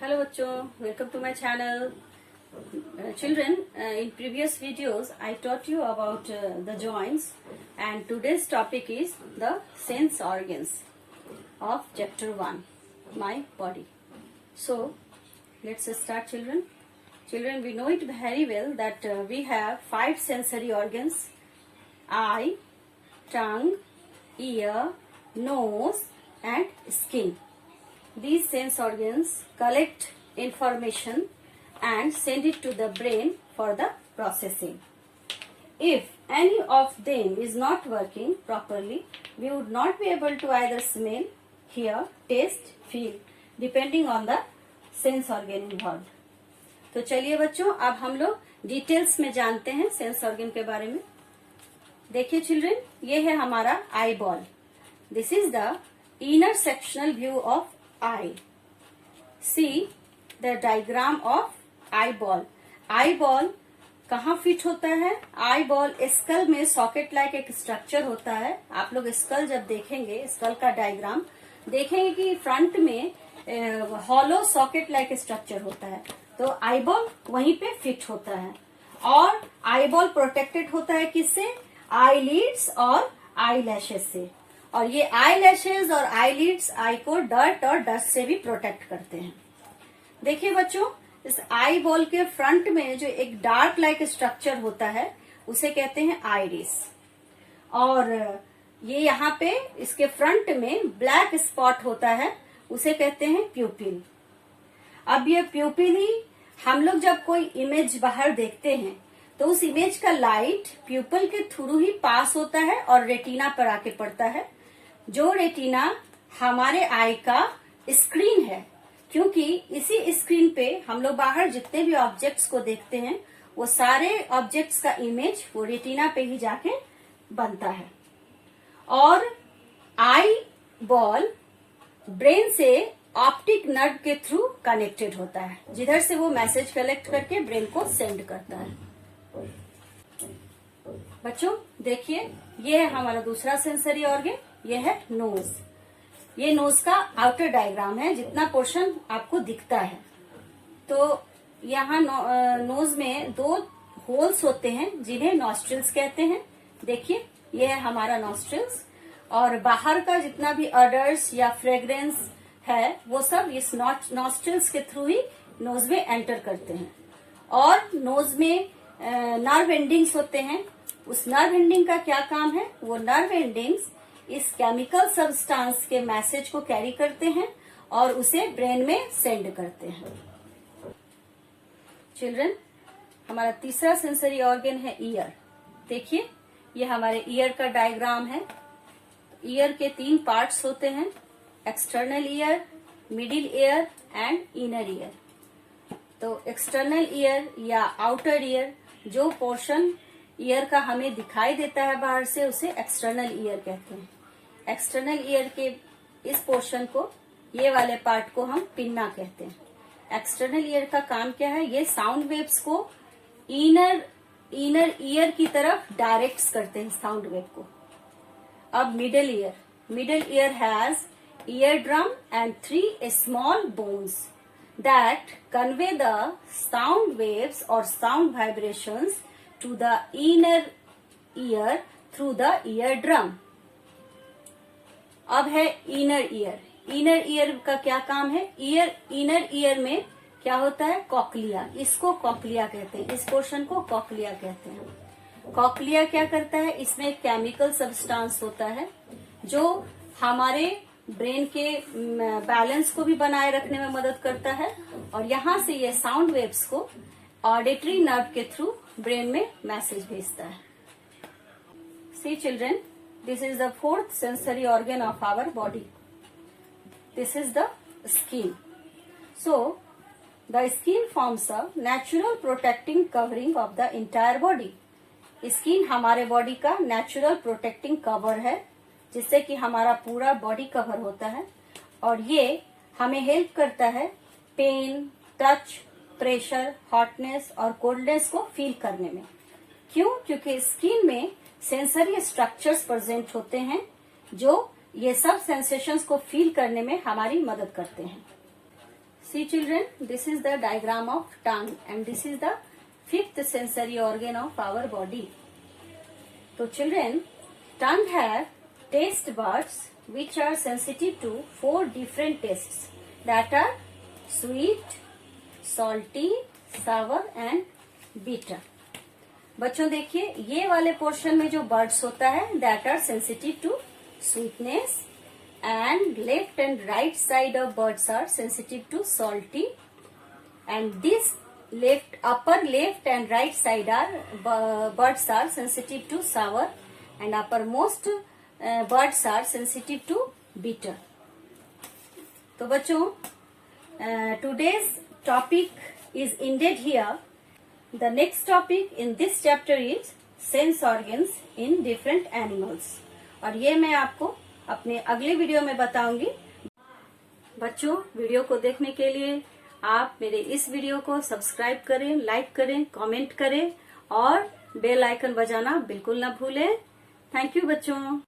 Hello बच्चों, welcome to my channel. Children, in previous videos I taught you about the joints, and today's topic is the sense organs of chapter 1, my body. So let's start, children. Children, we know it very well that we have 5 sensory organs: eye, tongue, ear, nose and skin. These sense organs collect information and send it to the brain for the processing. If any of them is not working properly, we would not be able to either smell, hear, taste, feel, depending on the sense organ involved. तो चलिए बच्चों, अब हम लोग details में जानते हैं sense organ के बारे में. देखिए चिल्ड्रन, ये है हमारा eye ball. This is the inner sectional view of eye. See the diagram of eyeball. Eyeball कहाँ फिट होता है? eyeball स्कल में सॉकेट लाइक एक स्ट्रक्चर होता है. आप लोग स्कल जब देखेंगे, स्कल का डायग्राम देखेंगे कि फ्रंट में हॉलो सॉकेट लाइक स्ट्रक्चर होता है. तो आईबॉल वहीं पे फिट होता है. और आईबॉल प्रोटेक्टेड होता है किससे? आईलिड्स और आई लैशेस से. और ये आई लैशेज और आई लिड्स आई को डर्ट और डस्ट से भी प्रोटेक्ट करते हैं. देखिए बच्चों, इस आई बॉल के फ्रंट में जो एक डार्क लाइक स्ट्रक्चर होता है उसे कहते हैं आइरिस. और ये यहाँ पे इसके फ्रंट में ब्लैक स्पॉट होता है, उसे कहते हैं प्यूपिल. अब ये प्यूपिल ही हम लोग जब कोई इमेज बाहर देखते हैं तो उस इमेज का लाइट प्यूपिल के थ्रू ही पास होता है और रेटिना पर आके पड़ता है. जो रेटिना हमारे आई का स्क्रीन है, क्योंकि इसी स्क्रीन पे हम लोग बाहर जितने भी ऑब्जेक्ट्स को देखते हैं वो सारे ऑब्जेक्ट्स का इमेज वो रेटिना पे ही जाके बनता है. और आई बॉल ब्रेन से ऑप्टिक नर्व के थ्रू कनेक्टेड होता है, जिधर से वो मैसेज कलेक्ट करके ब्रेन को सेंड करता है. बच्चों देखिए, ये है हमारा दूसरा सेंसरी ऑर्गन, ये है नोज. ये नोज का आउटर डायग्राम है, जितना पोर्शन आपको दिखता है. तो यहाँ नोज में 2 होल्स होते हैं जिन्हें नॉस्ट्रिल्स कहते हैं. देखिए, ये है हमारा नॉस्ट्रिल्स. और बाहर का जितना भी ऑडर्स या फ्रेग्रेंस है वो सब इस नॉस्ट्रिल्स के थ्रू ही नोज में एंटर करते हैं. और नोज में नर्व एंडिंग्स होते हैं. उस नर्व एंडिंग का क्या काम है? वो नर्व एंडिंग्स इस केमिकल सब्सटेंस के मैसेज को कैरी करते हैं और उसे ब्रेन में सेंड करते हैं. चिल्ड्रन, हमारा तीसरा सेंसरी ऑर्गन है ईयर. देखिए, ये हमारे ईयर का डायग्राम है. ईयर के 3 पार्ट्स होते हैं: external ear, middle ear and inner ear. तो एक्सटर्नल ईयर या आउटर ईयर, जो पोर्शन ईयर का हमें दिखाई देता है बाहर से, उसे एक्सटर्नल ईयर कहते हैं. एक्सटर्नल ईयर के इस पोर्शन को, ये वाले पार्ट को हम पिन्ना कहते हैं. एक्सटर्नल ईयर का काम क्या है? ये साउंड वेव्स को इनर ईयर की तरफ डायरेक्ट करते हैं, साउंड वेव को. अब middle ear has ear drum and 3 small bones that convey the sound waves or sound vibrations to the inner ear through the eardrum. अब है इनर ईयर. इनर ईयर का क्या काम है? इनर ईयर में क्या होता है? कॉक्लिया. इसको कॉक्लिया कहते हैं, इस पोर्शन को कॉक्लिया कहते हैं. कॉक्लिया क्या करता है? इसमें एक केमिकल सब्सटेंस होता है जो हमारे ब्रेन के बैलेंस को भी बनाए रखने में मदद करता है. और यहाँ से ये साउंड वेव्स को ऑडिटरी नर्व के थ्रू ब्रेन में मैसेज भेजता है. See children, this is the 4th sensory organ of our body. This is the skin. So the skin forms a natural protecting covering of the entire body. Skin हमारे body का natural protecting cover है, जिससे कि हमारा पूरा body cover होता है. और ये हमें हेल्प करता है पेन, टच, प्रेशर, हॉटनेस और कोल्डनेस को फील करने में. क्यों? क्योंकि स्किन में सेंसरी स्ट्रक्चर्स प्रेजेंट होते हैं जो ये सब सेंसेशंस को फील करने में हमारी मदद करते हैं. See children, this is the diagram of tongue and this is the fifth sensory organ of our body. So children, tongue have taste buds which are sensitive to 4 different tastes that are sweet, salty, sour and bitter. बच्चों देखिए, ये वाले portion में जो birds होता है that are sensitive to sweetness and left and right side of birds are sensitive to salty, and this upper left and right side are birds are sensitive to sour, and uppermost birds are sensitive to bitter. तो बच्चों, today's topic is ended here. The next topic in this chapter is sense organs in different animals, और ये मैं आपको अपने अगले video में बताऊंगी। बच्चों, वीडियो को देखने के लिए आप मेरे इस वीडियो को सब्सक्राइब करें, लाइक करें, कमेंट करें और बेल आइकन बजाना बिल्कुल ना भूलें। थैंक यू बच्चों।